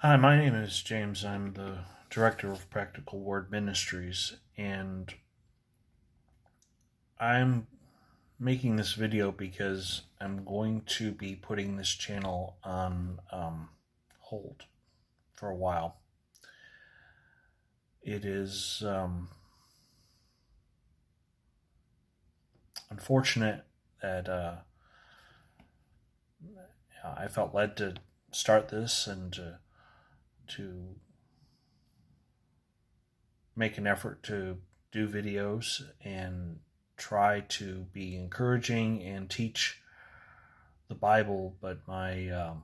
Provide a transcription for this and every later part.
Hi, my name is James. I'm the director of Practical Word Ministries, and I'm making this video because I'm going to be putting this channel on hold for a while. It is unfortunate that I felt led to start this and to make an effort to do videos and try to be encouraging and teach the Bible, but I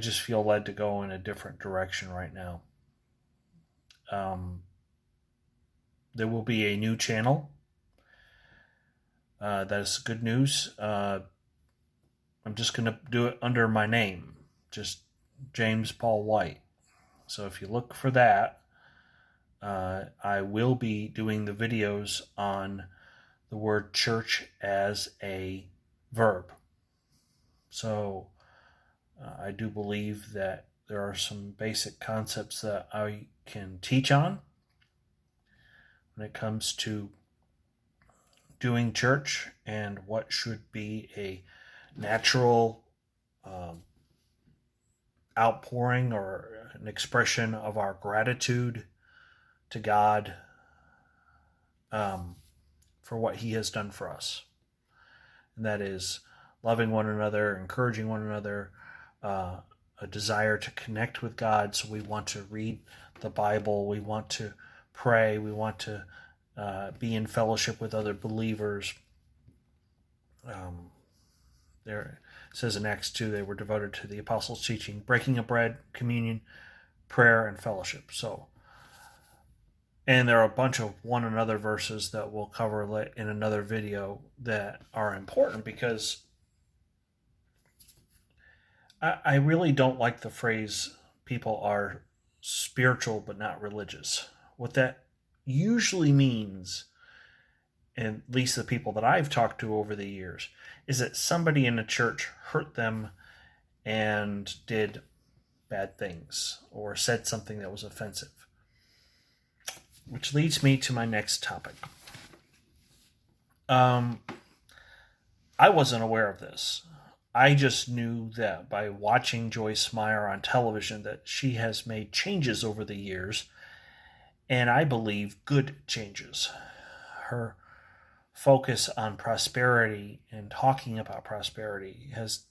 just feel led to go in a different direction right now. Um, there will be a new channel. That is good news. I'm just going to do it under my name, just James Paul White. So if you look for that, I will be doing the videos on the word church as a verb. So I do believe that there are some basic concepts that I can teach on when it comes to doing church and what should be a natural outpouring or an expression of our gratitude to God for what He has done for us. And that is loving one another, encouraging one another, a desire to connect with God. So we want to read the Bible, we want to pray, we want to be in fellowship with other believers. There it says in Acts 2, they were devoted to the apostles' teaching, breaking of bread, communion, prayer, and fellowship. So, and there are a bunch of one another verses that we'll cover in another video that are important, because I really don't like the phrase people are spiritual but not religious. What that usually means, at least the people that I've talked to over the years, is that somebody in a church hurt them and did bad things or said something that was offensive. Which leads me to my next topic. I wasn't aware of this. I just knew that by watching Joyce Meyer on television that she has made changes over the years, and I believe good changes. Her focus on prosperity and talking about prosperity has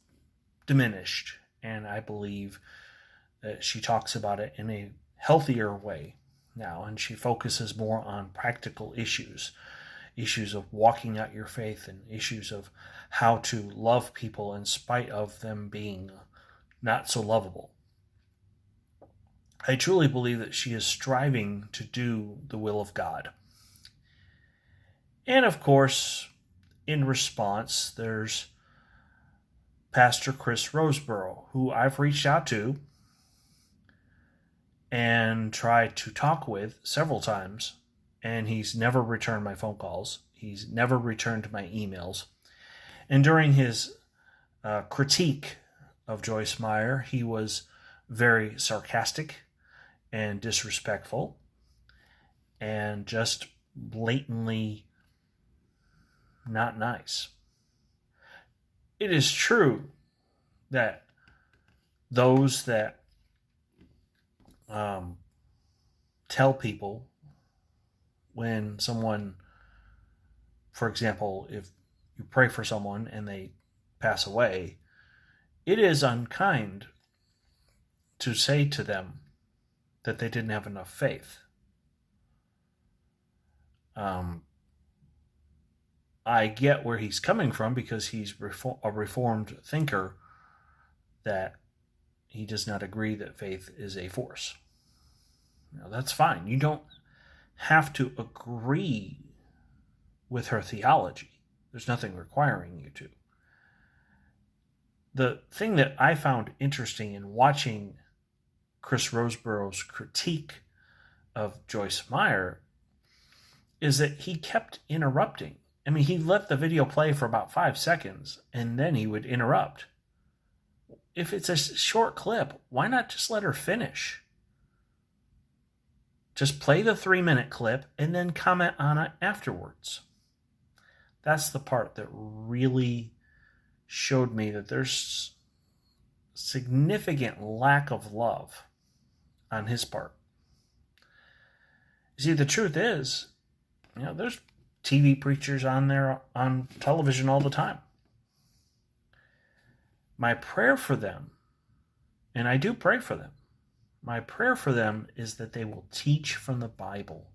diminished, and I believe that she talks about it in a healthier way now, and she focuses more on practical issues of walking out your faith, and issues of how to love people in spite of them being not so lovable. I truly believe that she is striving to do the will of God. And of course, in response, there's Pastor Chris Rosebrough, who I've reached out to and tried to talk with several times, and he's never returned my phone calls. He's never returned my emails. And during his critique of Joyce Meyer, he was very sarcastic and disrespectful and just blatantly not nice. It is true that those that tell people when someone, for example, if you pray for someone and they pass away, it is unkind to say to them that they didn't have enough faith. I get where he's coming from, because he's a reformed thinker, that he does not agree that faith is a force. Now, that's fine. You don't have to agree with her theology. There's nothing requiring you to. The thing that I found interesting in watching Chris Rosebrough's critique of Joyce Meyer is that he kept interrupting. I mean, he let the video play for about 5 seconds, and then he would interrupt. If it's a short clip, why not just let her finish? Just play the 3-minute clip and then comment on it afterwards. That's the part that really showed me that there's significant lack of love on his part. You see, the truth is, there's TV preachers on there on television all the time. My prayer for them, and I do pray for them, my prayer for them is that they will teach from the Bible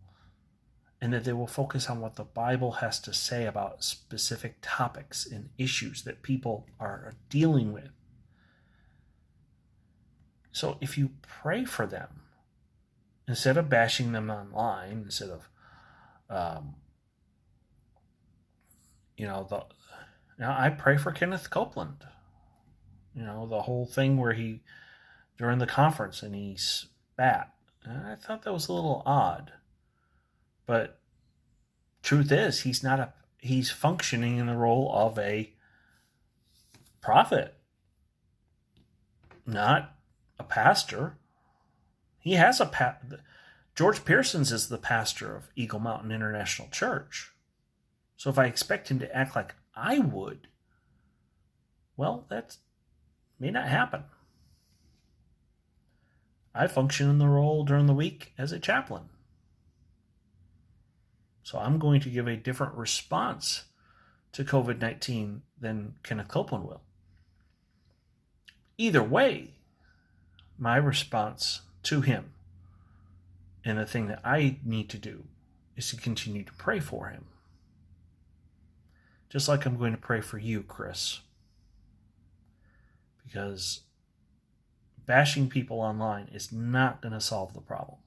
and that they will focus on what the Bible has to say about specific topics and issues that people are dealing with. So if you pray for them, instead of bashing them online, instead of, I pray for Kenneth Copeland. The whole thing where during the conference, and he spat. I thought that was a little odd. But truth is, he's functioning in the role of a prophet, not a pastor. He has George Pearsons is the pastor of Eagle Mountain International Church. So if I expect him to act like I would, well, that may not happen. I function in the role during the week as a chaplain. So I'm going to give a different response to COVID-19 than Kenneth Copeland will. Either way, my response to him and the thing that I need to do is to continue to pray for him. Just like I'm going to pray for you, Chris. Because bashing people online is not going to solve the problem.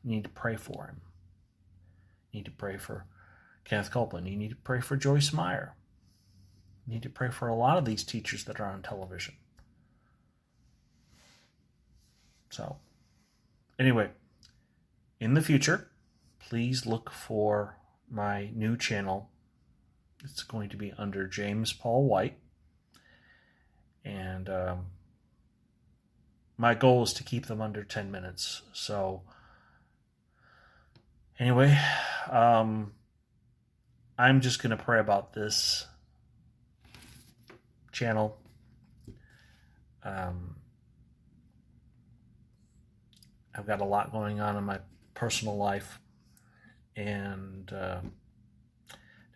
You need to pray for him. You need to pray for Kenneth Copeland. You need to pray for Joyce Meyer. You need to pray for a lot of these teachers that are on television. So, anyway, in the future, please look for my new channel. It's going to be under James Paul White. And my goal is to keep them under 10 minutes. So, anyway, I'm just going to pray about this channel. I've got a lot going on in my personal life, and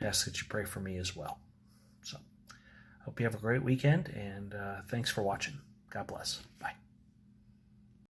ask that you pray for me as well. So, hope you have a great weekend, and thanks for watching. God bless. Bye.